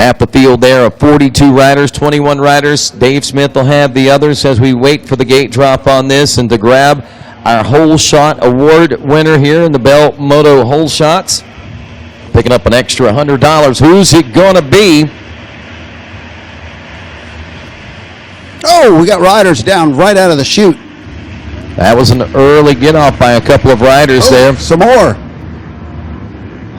half the field there of 42 riders, 21 riders. Dave Smith will have the others as we wait for the gate drop on this and to grab our Hole Shot Award winner here in the Bell Moto Hole Shots. Picking up an extra $100. Who's it going to be? Oh, we got riders down right out of the chute. That was an early get off by a couple of riders there. Some more.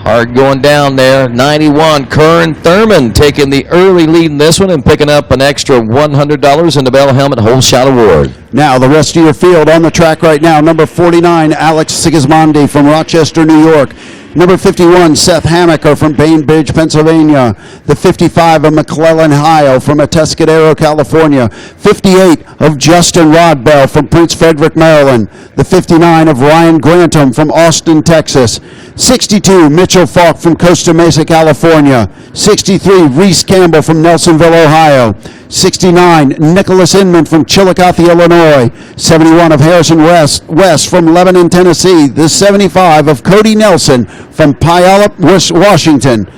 Hard going down there. 91, Kern Thurman taking the early lead in this one and picking up an extra $100 in the Bell Helmet Hole Shot Award. Now the rest of your field on the track right now. Number 49, Alex Sigismondi from Rochester, New York. Number 51, Seth Hammacher from Bainbridge, Pennsylvania. The 55 of McClellan Heil from Atascadero, California. 58 of Justin Rodbell from Prince Frederick, Maryland. The 59 of Ryan Grantham from Austin, Texas. 62, Mitchell Falk from Costa Mesa, California. 63, Reese Campbell from Nelsonville, Ohio. 69, Nicholas Inman from Chillicothe, Illinois. 71 of Harrison West from Lebanon, Tennessee. The 75 of Cody Nelson from Puyallup, Washington.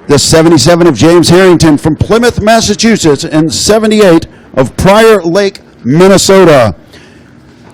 The 77 of James Harrington from Plymouth, Massachusetts. And 78 of Prior Lake, Minnesota.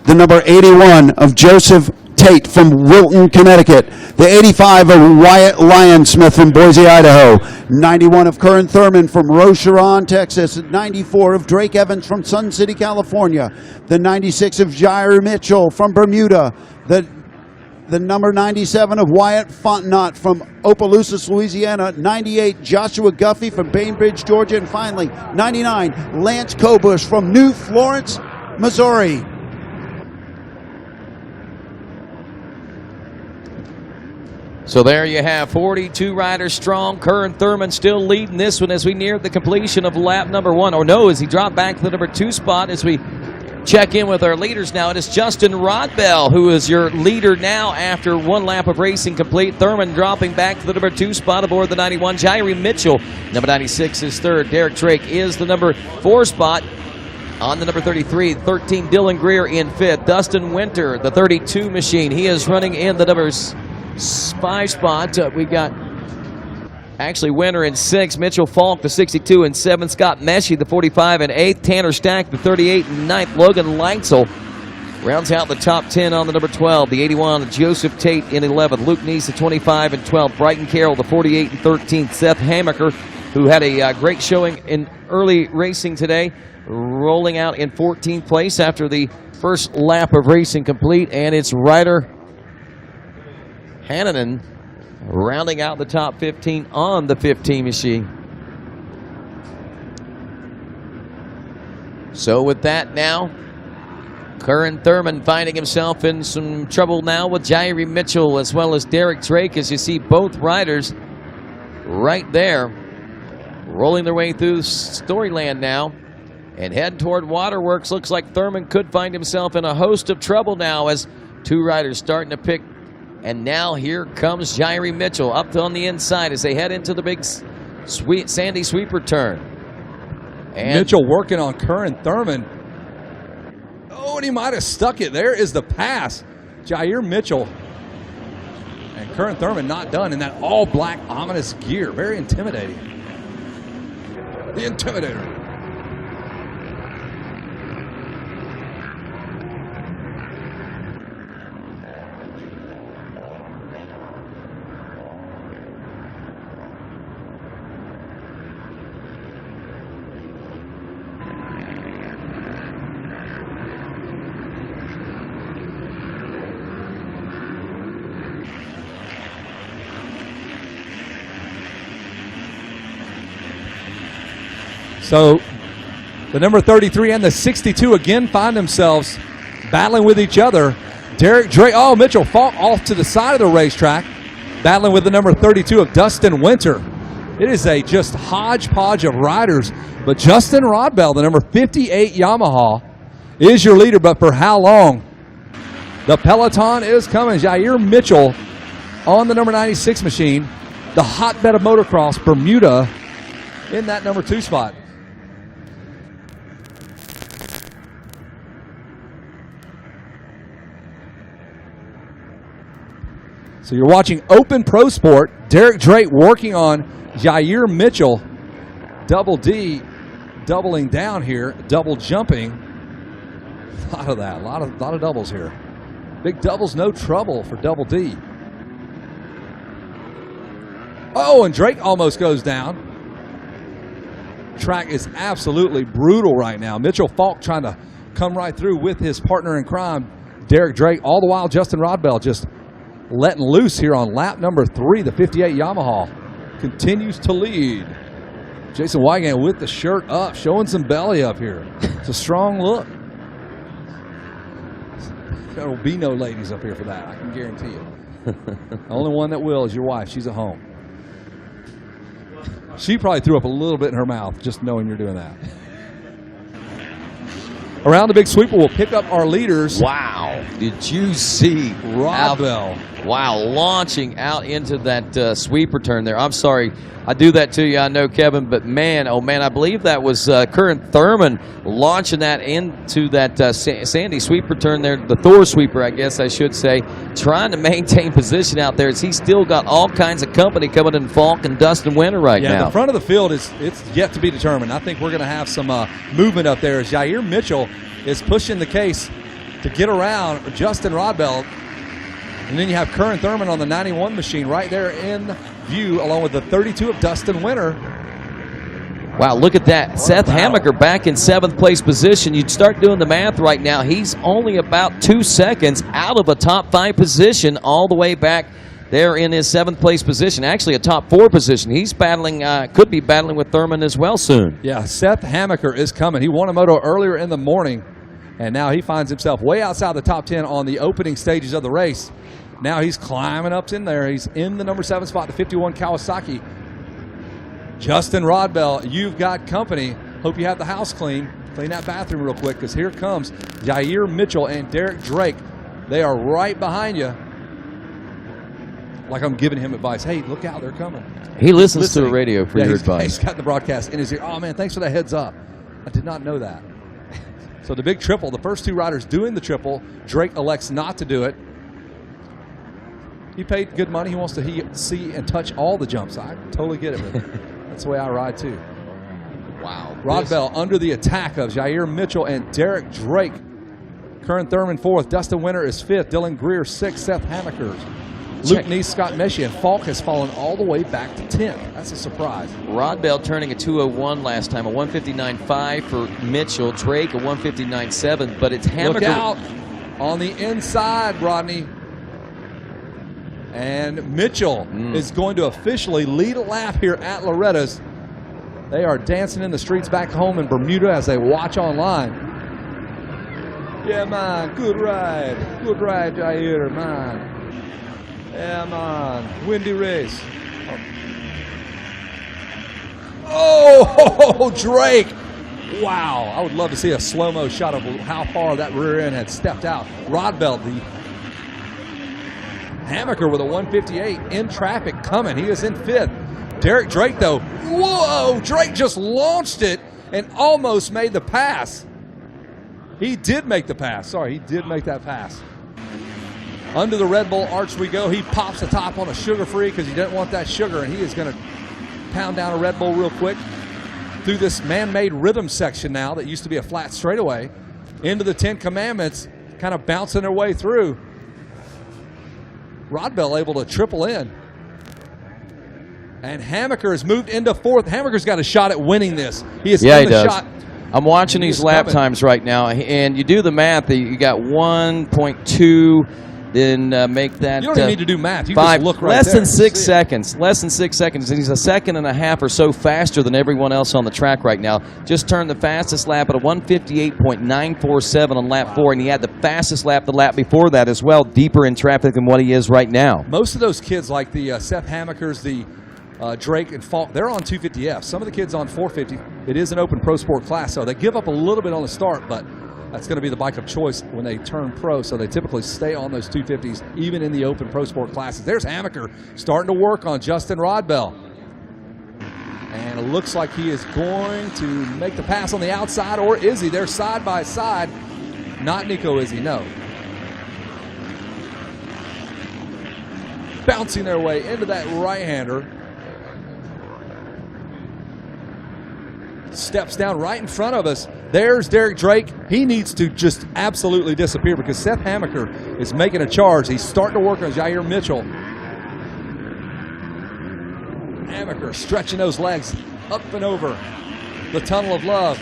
The number 81 of Joseph Tate from Wilton, Connecticut. The 85 of Wyatt Lyonsmith from Boise, Idaho. 91 of Kern Thurman from Rocheron, Texas. 94 of Drake Evans from Sun City, California. The 96 of Jair Mitchell from Bermuda. The number 97 of Wyatt Fontenot from Opelousas, Louisiana. 98, Joshua Guffey from Bainbridge, Georgia. And finally, 99, Lance Kobush from New Florence, Missouri. So there you have 42 riders strong. Kern Thurman still leading this one as we near the completion of lap number 1. Or no, as he dropped back to the number 2 spot as we check in with our leaders now. It is Justin Rodbell who is your leader now after 1 lap of racing complete. Thurman dropping back to the number 2 spot aboard the 91. Jairi Mitchell, number 96, is third. Derek Drake is the number 4 spot. On the number 33, 13, Dylan Greer in 5th. Dustin Winter, the 32 machine. He is running in the numbers 5 spot. We've got actually Winter in 6, Mitchell Falk the 62 and 7, Scott Meshi the 45 and 8, Tanner Stack the 38 and 9th, Logan Leitzel rounds out the top 10 on the number 12, the 81 Joseph Tate in 11, Luke Neese the 25 and 12, Brighton Carroll the 48 and 13, Seth Hammacher, who had a great showing in early racing today, rolling out in 14th place after the first lap of racing complete, and it's Ryder Hannanen rounding out the top 15 on the 15 machine. So with that now, Kern Thurman finding himself in some trouble now with Jairi Mitchell as well as Derek Drake, as you see both riders right there rolling their way through Storyland now and head toward Waterworks. Looks like Thurman could find himself in a host of trouble now as 2 riders starting to pick. And now here comes Jairi Mitchell up on the inside as they head into the big sandy sweeper turn. And Mitchell working on Kern Thurman. Oh, and he might have stuck it. There is the pass. Jair Mitchell. And Kern Thurman not done in that all-black ominous gear. Very intimidating. The Intimidator. So the number 33 and the 62 again find themselves battling with each other. Derek Drake, Mitchell Falk off to the side of the racetrack, battling with the number 32 of Dustin Winter. It is a just hodgepodge of riders, but Justin Rodbell, the number 58 Yamaha, is your leader, but for how long? The peloton is coming. Jair Mitchell on the number 96 machine, the hotbed of motocross, Bermuda, in that number 2 spot. So you're watching Open Pro Sport. Derek Drake working on Jair Mitchell Double D doubling down here, double jumping. A lot of that, a lot of doubles here. Big doubles, no trouble for Double D. Oh, and Drake almost goes down. Track is absolutely brutal right now. Mitchell Falk trying to come right through with his partner in crime, Derek Drake. All the while, Justin Rodbell just letting loose here on lap number 3. The 58 Yamaha continues to lead. Jason Wygant with the shirt up, showing some belly up here. It's a strong look. There will be no ladies up here for that, I can guarantee you. The only one that will is your wife. She's at home. She probably threw up a little bit in her mouth just knowing you're doing that. Around the big sweeper, we'll pick up our leaders. Wow. Did you see Rodbell? Wow, launching out into that sweeper turn there. I'm sorry I do that to you, I know, Kevin, but man, oh man, I believe that was Curran Thurman launching that into that Sandy sweeper turn there, the Thor sweeper, I guess I should say, trying to maintain position out there as he's still got all kinds of company coming in Falk and Dustin Winter right now. Yeah, the front of the field, it's yet to be determined. I think we're going to have some movement up there as Jair Mitchell is pushing the case to get around Justin Rodbell. And then you have Curran Thurman on the 91 machine right there in view, along with the 32 of Dustin Winter. Wow, look at that. Seth Hammacher back in 7th place position. You'd start doing the math right now. He's only about 2 seconds out of a top 5 position all the way back there in his 7th place position. Actually, a top 4 position. He's battling, could be battling with Thurman as well soon. Yeah, Seth Hammacher is coming. He won a moto earlier in the morning, and now he finds himself way outside the top 10 on the opening stages of the race. Now he's climbing up in there. He's in the number 7 spot, the 51 Kawasaki. Justin Rodbell, you've got company. Hope you have the house clean. Clean that bathroom real quick, because here comes Jair Mitchell and Derek Drake. They are right behind you. Like I'm giving him advice. Hey, look out, they're coming. He listens to the radio for your advice. He's got the broadcast in his ear. Oh, man, thanks for that heads up. I did not know that. So the big triple, the first 2 riders doing the triple. Drake elects not to do it. He paid good money. He wants to see and touch all the jumps. I totally get it, but that's the way I ride, too. Wow. Rodbell under the attack of Jair Mitchell and Derek Drake. Curran Thurman 4th. Dustin Winter is 5th. Dylan Greer 6th. Seth Hammacher. Luke Neese, Scott Meshy, and Falk has fallen all the way back to 10th. That's a surprise. Rodbell turning a 2:01 last time, a 1:59.5 for Mitchell. Drake a 1:59.7, but it's Hammacher. Look out on the inside, Rodney. And Mitchell is going to officially lead a lap here at Loretta's. They are dancing in the streets back home in Bermuda as they watch online. Yeah, man, good ride. Good ride, Jair, man. Yeah, man, windy race. Oh, Drake. Wow, I would love to see a slow-mo shot of how far that rear end had stepped out. Rodbell, the Hammacher with a 158 in traffic coming. He is in 5th. Derek Drake, though, whoa, Drake just launched it and almost made the pass. He did make the pass. Sorry, he did make that pass. Under the Red Bull arch we go. He pops the top on a sugar-free because he doesn't want that sugar, and he is going to pound down a Red Bull real quick through this man-made rhythm section now that used to be a flat straightaway into the 10 Commandments, kind of bouncing their way through. Rodbell able to triple in. And Hammacher has moved into 4th. Hammacher's got a shot at winning this. He is in the shot. I'm watching these lap times right now, and you do the math. You got 1.2, then make that. You don't even need to do math. You 5, just look right less there. than 6 seconds. Less than 6 seconds. And he's a second and a half or so faster than everyone else on the track right now. Just turned the fastest lap at a 158.947 on lap 4, and he had the fastest lap the lap before that as well, deeper in traffic than what he is right now. Most of those kids, like the Seth Hammachers, the Drake and Falk, they're on 250F. Some of the kids on 450. It is an open pro sport class, so they give up a little bit on the start, but that's going to be the bike of choice when they turn pro, so they typically stay on those 250s, even in the open pro sport classes. There's Hammacher starting to work on Justin Rodbell. And it looks like he is going to make the pass on the outside, or is he? They're side by side. Not Nico Izzy, no. Bouncing their way into that right-hander. steps down right in front of us. There's Derek Drake. He needs to just absolutely disappear because Seth Hammacher is making a charge. He's starting to work on Jair Mitchell. Hammacher stretching those legs up and over the tunnel of love.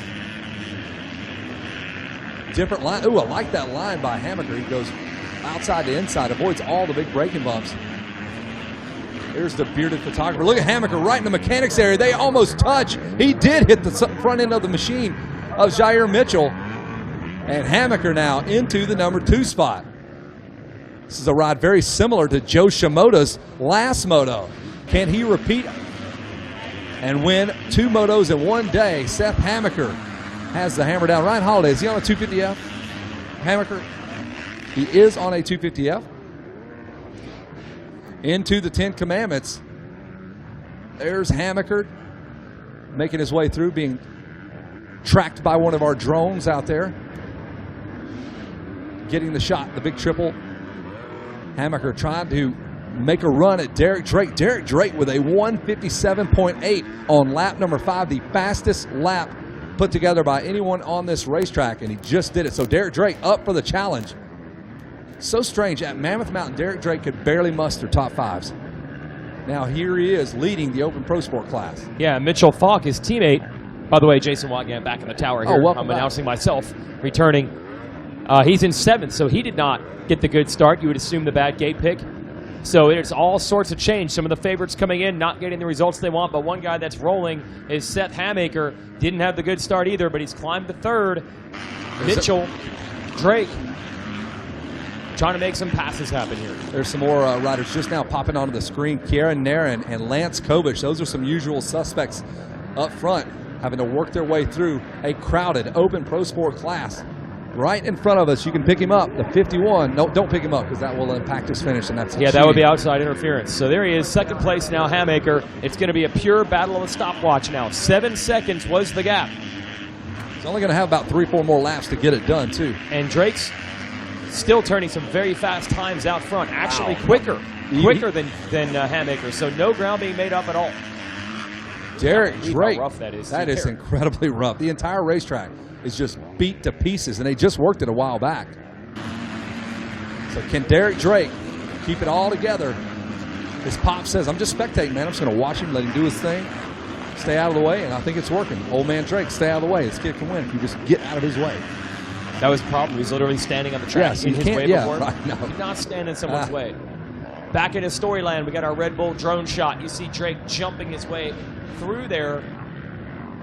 Different line. Ooh, I like that line by Hammacher. He goes outside to inside, avoids all the big braking bumps. There's the bearded photographer. Look at Hammacher right in the mechanics area. They almost touch. He did hit the front end of the machine of Jair Mitchell. And Hammacher now into the number 2 spot. This is a ride very similar to Joe Shimoda's last moto. Can he repeat and win 2 motos in one day? Seth Hammacher has the hammer down. Ryan Holiday, is he on a 250F? Hammacher, he is on a 250F. Into the 10 Commandments. There's Hammacher making his way through, being tracked by one of our drones out there. Getting the shot, the big triple. Hammacher trying to make a run at Derek Drake. Derek Drake with a 157.8 on lap number 5, the fastest lap put together by anyone on this racetrack, and he just did it. So Derek Drake up for the challenge. So strange, at Mammoth Mountain, Derek Drake could barely muster top 5s. Now here he is leading the Open Pro Sport class. Yeah, Mitchell Falk, his teammate. By the way, Jason Wagner back in the tower here. Welcome I'm back. announcing myself, returning. He's in 7th, so he did not get the good start. You would assume the bad gate pick. So it's all sorts of change. Some of the favorites coming in, not getting the results they want, but one guy that's rolling is Seth Hammacher. Didn't have the good start either, but he's climbed to 3rd. Mitchell, Drake, trying to make some passes happen here. There's some more riders just now popping onto the screen. Kieran Nairn and Lance Kovich. Those are some usual suspects up front, having to work their way through a crowded Open Pro Sport class. Right in front of us, you can pick him up, the 51. No, don't pick him up because that will impact his finish, and that's that would be outside interference. So there he is, 2nd place now, Hammacher. It's going to be a pure battle of the stopwatch now. 7 seconds was the gap. He's only going to have about 3 or 4 more laps to get it done, too. And Drake's still turning some very fast times out front, actually quicker than Hammacher. So no ground being made up at all. Derek Drake, how rough that is. That is incredibly rough. The entire racetrack is just beat to pieces, and they just worked it a while back. So can Derek Drake keep it all together? His pop says, I'm just spectating, man. I'm just going to watch him, let him do his thing, stay out of the way, and I think it's working. Old man Drake, stay out of the way. This kid can win if you just get out of his way. That was the problem. He's literally standing on the track. Yes, in his way before. Right, no. He's not standing in someone's way. Back in his storyline, we got our Red Bull drone shot. You see Drake jumping his way through there.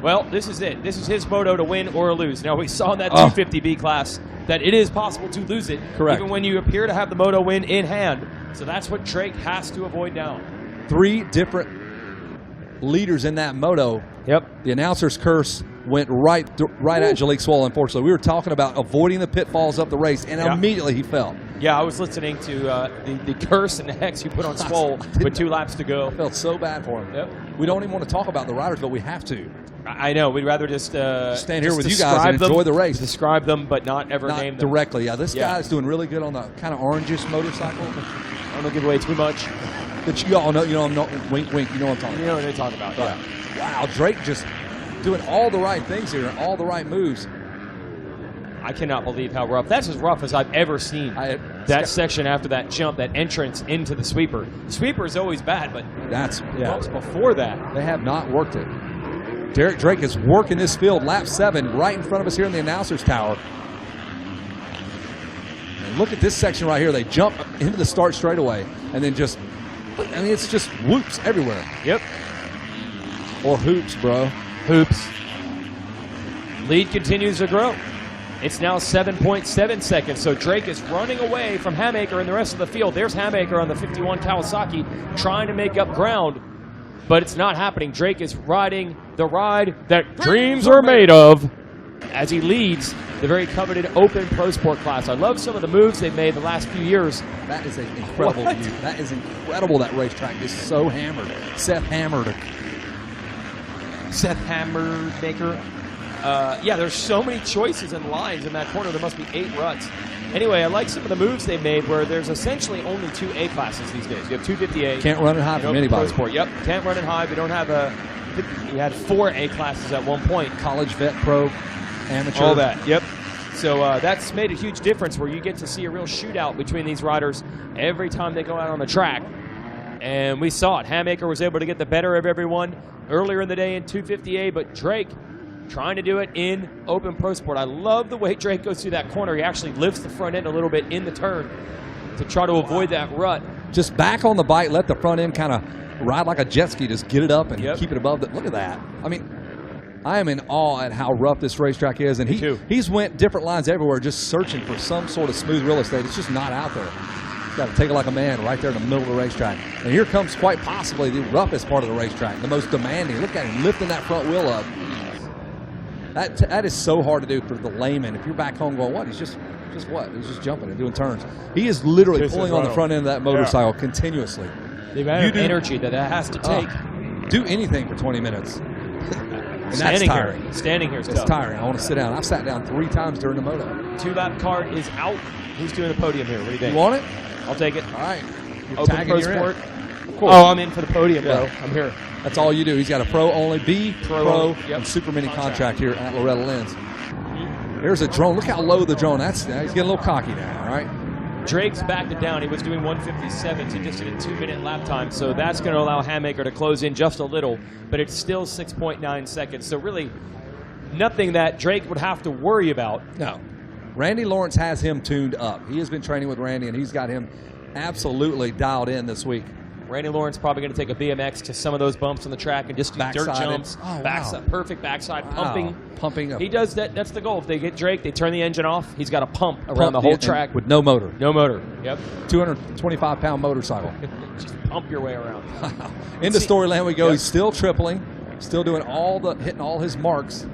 Well, this is it. This is his moto to win or lose. Now, we saw in that 250B class that it is possible to lose it, correct, even when you appear to have the moto win in hand. So that's what Drake has to avoid down. 3 different leaders in that moto. Yep. The announcer's curse went right at Jalek Swole, unfortunately. We were talking about avoiding the pitfalls up the race, and immediately he fell. Yeah, I was listening to the curse and the hex you put on Swole with 2 laps to go. I felt so bad for him. Yep. We don't even want to talk about the riders, but we have to. I know. We'd rather just stand here with you guys and enjoy the race. Describe them, but not name them. Directly. Yeah, this guy is doing really good on the kind of orangish motorcycle. I don't want to give away too much. But you all know, I'm not, wink, wink, you know what I'm talking about. You know what I'm talking about, Wow, Drake just doing all the right things here, all the right moves. I cannot believe how rough. That's as rough as I've ever seen. That section after that jump, that entrance into the sweeper. The sweeper is always bad, but that's bumps before that. They have not worked it. Derek Drake is working this field, lap 7, right in front of us here in the announcer's tower. And look at this section right here. They jump into the start straightaway and then just, it's just whoops everywhere. Yep. Or hoops, bro. Hoops. Lead continues to grow. It's now 7.7 seconds, so Drake is running away from Hammacher and the rest of the field. There's Hammacher on the 51 Kawasaki trying to make up ground, but it's not happening. Drake is riding the ride that dreams are made of as he leads the very coveted Open Pro Sport class. I love some of the moves they've made the last few years. That is an incredible view. That is incredible. That racetrack is so hammered. Seth Hammacher. Yeah, there's so many choices and lines in that corner. There must be 8 ruts. Anyway, I like some of the moves they made where there's essentially only 2 A classes these days. You have 250A. Can't run it high from anybody. Pro Sport. Yep, can't run it high. We don't have he had 4 A classes at one point. College, vet, pro, amateur. All that, yep. So that's made a huge difference where you get to see a real shootout between these riders every time they go out on the track. And we saw it. Hammacher was able to get the better of everyone earlier in the day in 250A, but Drake trying to do it in Open Pro Sport. I love the way Drake goes through that corner. He actually lifts the front end a little bit in the turn to try to avoid that rut. Just back on the bike, let the front end kind of ride like a jet ski. Just get it up and Yep. keep it above. Look at that. I mean, I am in awe at how rough this racetrack is. And he's went different lines everywhere just searching for some sort of smooth real estate. It's just not out there. He's got to take it like a man right there in the middle of the racetrack. And here comes quite possibly the roughest part of the racetrack, the most demanding. Look at him lifting that front wheel up. That is so hard to do for the layman. If you're back home going, what? He's just what? He's just jumping and doing turns. He is literally pulling on the front end of that motorcycle continuously. The amount of energy that has to take. Do anything for 20 minutes. And that's tiring. Standing here is It's tough. tiring. I want to sit down. I've sat down 3 times during the Moto. 2-lap card is out. Who's doing the podium here? What do you think? You want it? I'll take it. All right. You're Open tagging, Pro you're in. Sport. Of course. Oh, I'm in for the podium, Yeah. bro. I'm here. That's all you do. He's got a pro only, B, pro, Yep. and super mini contract here at Loretta Lynn's. There's a drone. Look how low the drone. He's getting a little cocky now, all right? Drake's backed it down. He was doing 1:57. He just did a 2-minute lap time. So that's going to allow Hammacher to close in just a little, but it's still 6.9 seconds. So really nothing that Drake would have to worry about. No. Randy Lawrence has him tuned up. He has been training with Randy, and he's got him absolutely dialed in this week. Randy Lawrence probably going to take a BMX to some of those bumps on the track and just do dirt jumps. Oh, wow. Backside, perfect backside pumping. Pumping up. He does that. That's the goal. If they get Drake, they turn the engine off. He's got a pump around the whole track. With no motor. No motor. Yep. 225-pound motorcycle. Just pump your way around. Into storyland we go. Yep. He's still tripling, still doing hitting all his marks.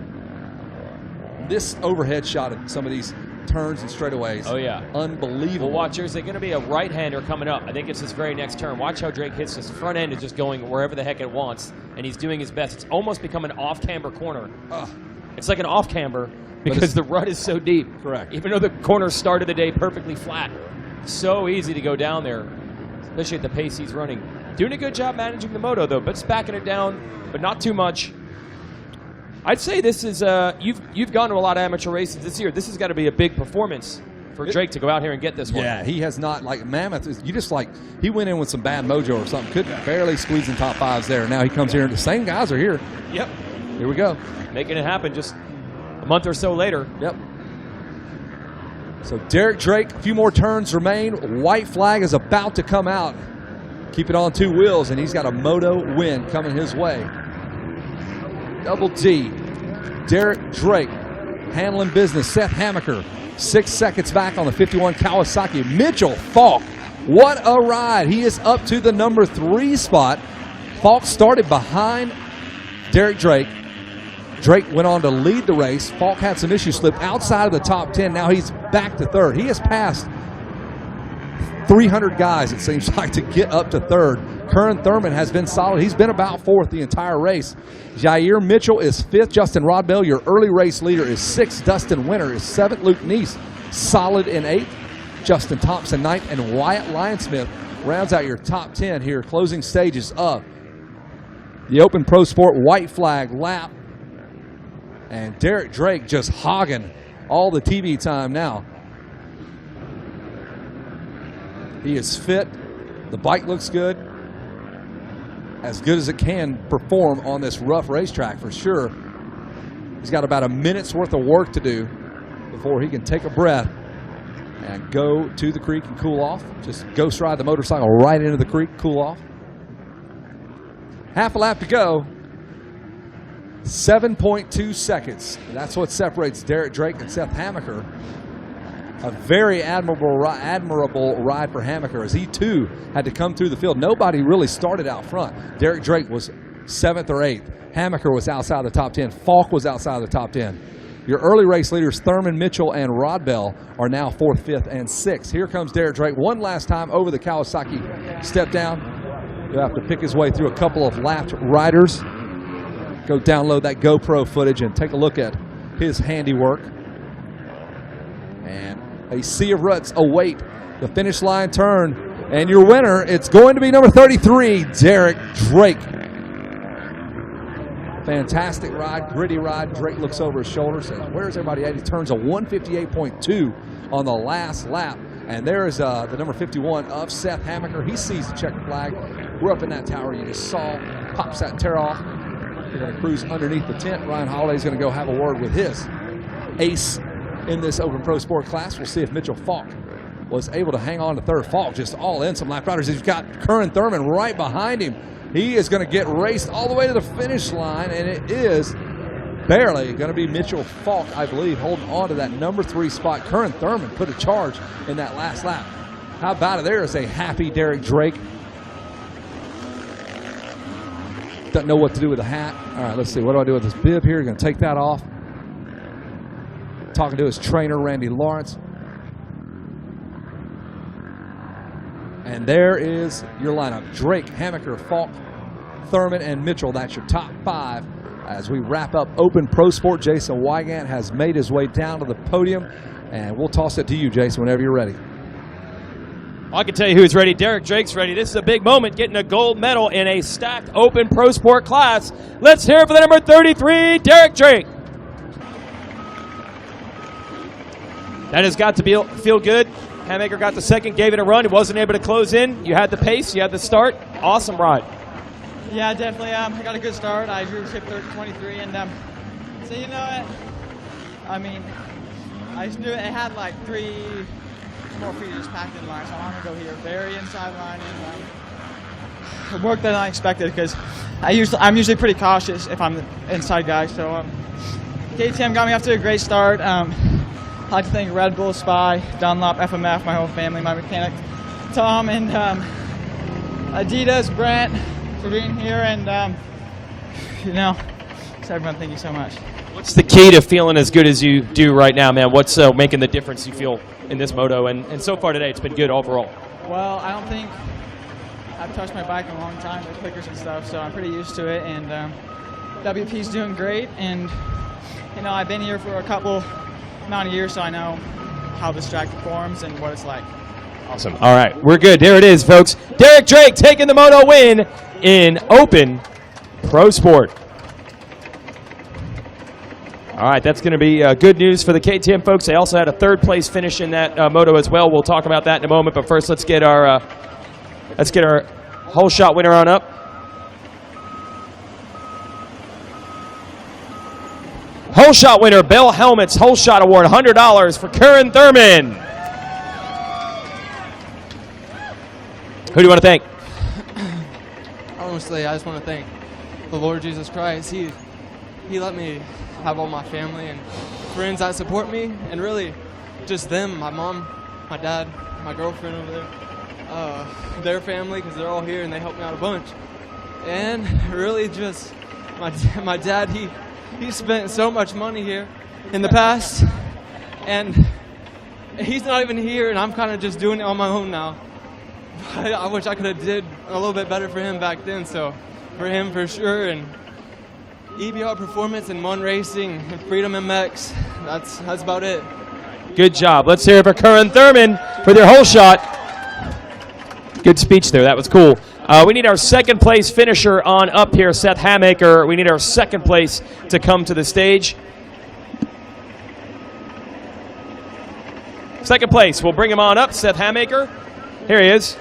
This overhead shot of some of these turns and straightaways. Oh, yeah. Unbelievable. Well, watch, there's going to be a right-hander coming up. I think it's his very next turn. Watch how Drake hits his front end is just going wherever the heck it wants, and he's doing his best. It's almost become an off-camber corner. It's like an off-camber because the rut is so deep. Correct. Even though the corner started the day perfectly flat. So easy to go down there, especially at the pace he's running. Doing a good job managing the Moto, though, but it's backing it down, but not too much. I'd say this is, you've gone to a lot of amateur races this year. This has got to be a big performance for Drake to go out here and get this one. Yeah, he has not, like Mammoth, he went in with some bad mojo or something. Couldn't barely squeeze in top 5s there. Now he comes here, and the same guys are here. Yep. Here we go. Making it happen just a month or so later. Yep. So Derek Drake, a few more turns remain. White flag is about to come out. Keep it on 2 wheels, and he's got a Moto win coming his way. Double D. Derek Drake handling business. Seth Hammacher 6 seconds back on the 51 Kawasaki. Mitchell Falk, what a ride. He is up to the number 3 spot. Falk started behind Derek Drake. Drake went on to lead the race. Falk had some issues, slipped outside of the top 10. Now he's back to 3rd. He has passed 300 guys, it seems like, to get up to 3rd. Curran Thurman has been solid. He's been about 4th the entire race. Jair Mitchell is 5th. Justin Rodbell, your early race leader, is 6th. Dustin Winter is 7th. Luke Neese, solid in 8th. Justin Thompson, 9th. And Wyatt Lyonsmith rounds out your top 10 here, closing stages of the Open Pro Sport white flag lap. And Derek Drake just hogging all the TV time now. He is fit. The bike looks good. As good as it can perform on this rough racetrack for sure. He's got about a minute's worth of work to do before he can take a breath and go to the creek and cool off. Just ghost ride the motorcycle right into the creek, cool off. Half a lap to go. 7.2 seconds. That's what separates Derek Drake and Seth Hammacher. A very admirable ride for Hammacher, as he too had to come through the field. Nobody really started out front. Derek Drake was 7th or 8th. Hammacher was outside the top 10. Falk was outside the top 10. Your early race leaders, Thurman, Mitchell, and Rodbell, are now 4th, 5th, and 6th. Here comes Derek Drake one last time over the Kawasaki step down. He'll have to pick his way through a couple of lapped riders. Go download that GoPro footage and take a look at his handiwork. And a sea of ruts await the finish line turn. And your winner, it's going to be number 33, Derek Drake. Fantastic ride, gritty ride. Drake looks over his shoulder, says, where's everybody at? He turns a 158.2 on the last lap. And there is the number 51 of Seth Hammacher. He sees the checkered flag. We're up in that tower you just saw. Pops that tear off. We're going to cruise underneath the tent. Ryan Holiday's going to go have a word with his ace in this Open Pro Sport class. We'll see if Mitchell Falk was able to hang on to third. Falk just all in some lap riders. He's got Curran Thurman right behind him. He is going to get raced all the way to the finish line, and it is barely going to be Mitchell Falk, I believe, holding on to that number 3 spot. Curran Thurman put a charge in that last lap. How about it? There is a happy Derek Drake. Doesn't know what to do with the hat. All right, let's see. What do I do with this bib here? Going to take that off. Talking to his trainer, Randy Lawrence. And there is your lineup. Drake, Hammacher, Falk, Thurman, and Mitchell. That's your top 5. As we wrap up Open Pro Sport, Jason Wygant has made his way down to the podium. And we'll toss it to you, Jason, whenever you're ready. I can tell you who's ready. Derek Drake's ready. This is a big moment, getting a gold medal in a stacked Open Pro Sport class. Let's hear it for the number 33, Derek Drake. That has got to feel good. Hammacher got the second, gave it a run. He wasn't able to close in. You had the pace, you had the start. Awesome ride. Yeah, definitely. I got a good start. I drew ship 23, and so you know what? I mean, I just knew it had like 3 more feet just packed in line, so I'm gonna go here, very inside line, and it worked than I expected because I'm usually pretty cautious if I'm the inside guy. So KTM got me off to a great start. I'd like to thank Red Bull, Spy, Dunlop, FMF, my whole family, my mechanic, Tom, and Adidas, Brent, for being here, and you know, so everyone, thank you so much. What's the key to feeling as good as you do right now, man? What's making the difference you feel in this moto? And so far today, it's been good overall. Well, I don't think I've touched my bike in a long time with clickers and stuff, so I'm pretty used to it. And WP's doing great, and you know, I've been here for a couple amount of years, so I know how this track performs and what it's like. Awesome. All right, we're good. There it is, folks. Derek Drake taking the moto win in Open Pro Sport. All right, that's going to be good news for the KTM folks. They also had a 3rd place finish in that moto as well. We'll talk about that in a moment. But first, let's get our whole shot winner on up. Whole shot winner, Bell Helmets Whole Shot Award, $100 for Curran Thurman. Who do you want to thank? Honestly, I just want to thank the Lord Jesus Christ. He let me have all my family and friends that support me, and really just them, my mom, my dad, my girlfriend over there, their family, because they're all here and they help me out a bunch. And really just my dad, he spent so much money here in the past, and he's not even here, and I'm kind of just doing it on my own now. I wish I could have did a little bit better for him back then, so for him for sure. And EBR Performance and Mon Racing and Freedom MX, that's about it. Good job. Let's hear it for Curran Thurman for their whole shot. Good speech there. That was cool. We need our 2nd place finisher on up here, Seth Hammacher. We need our 2nd place to come to the stage. 2nd place. We'll bring him on up, Seth Hammacher. Here he is.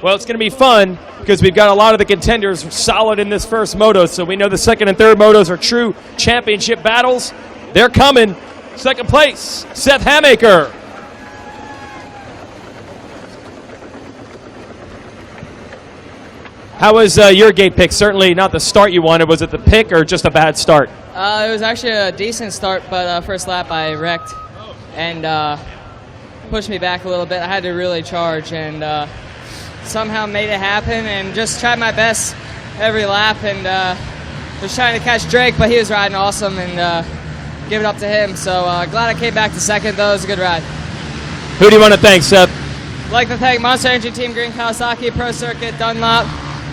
Well, it's going to be fun because we've got a lot of the contenders solid in this first moto, so we know the 2nd and 3rd motos are true championship battles. They're coming. 2nd place, Seth Hammacher. How was your gate pick? Certainly not the start you wanted. Was it the pick or just a bad start? It was actually a decent start, but first lap I wrecked and pushed me back a little bit. I had to really charge and somehow made it happen and just tried my best every lap and was trying to catch Drake, but he was riding awesome and give it up to him. So glad I came back to 2nd, though. It was a good ride. Who do you want to thank, Seth? I'd like to thank Monster Energy Team Green, Kawasaki, Pro Circuit, Dunlop,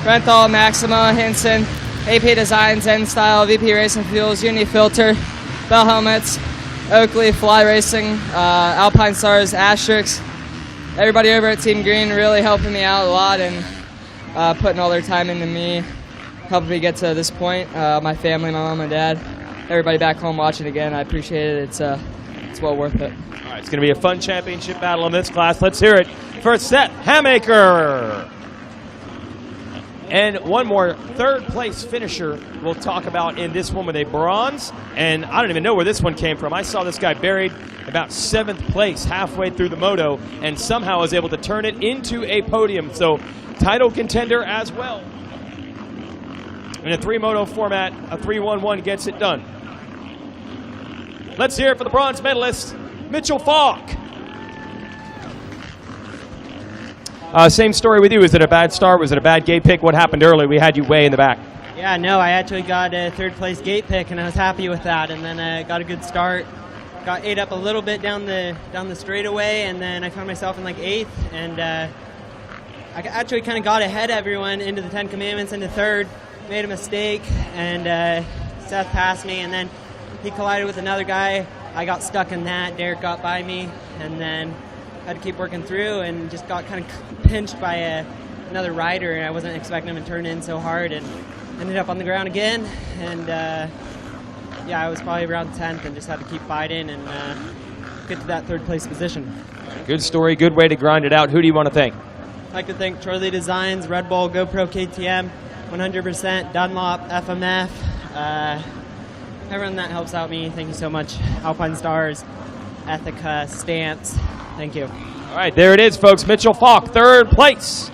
Renthal, Maxima, Hinson, AP Designs, N Style, VP Racing Fuels, Uni Filter, Bell Helmets, Oakley, Fly Racing, Alpine Stars, Asterix. Everybody over at Team Green really helping me out a lot and putting all their time into me. helping me get to this point. My family, my mom and dad, everybody back home watching again. I appreciate it. It's well worth it. All right, it's going to be a fun championship battle in this class. Let's hear it for Seth Hammacher. And one more third-place finisher we'll talk about in this one with a bronze. And I don't even know where this one came from. I saw this guy buried about 7th place halfway through the moto and somehow was able to turn it into a podium. So title contender as well. In a 3-moto format, a 3-1-1 gets it done. Let's hear it for the bronze medalist, Mitchell Falk. Same story with you. Is it a bad start? Was it a bad gate pick? What happened early? We had you way in the back. Yeah, no, I actually got a 3rd place gate pick, and I was happy with that. And then got a good start. Got ate up a little bit down the straightaway, and then I found myself in like 8th. And I actually kind of got ahead of everyone into the 10 Commandments into 3rd. Made a mistake, and Seth passed me, and then he collided with another guy. I got stuck in that. Derek got by me, and then had to keep working through, and just got kind of pinched by another rider, and I wasn't expecting him to turn in so hard, and ended up on the ground again. And yeah, I was probably around 10th, and just had to keep fighting and get to that 3rd place position. Good story, good way to grind it out. Who do you want to thank? I'd like to thank Troy Designs, Red Bull, GoPro KTM, 100%, Dunlop, FMF, everyone that helps out me. Thank you so much. Alpine Stars, Ethica, Stance. Thank you. All right, there it is, folks. Mitchell Falk, 3rd place.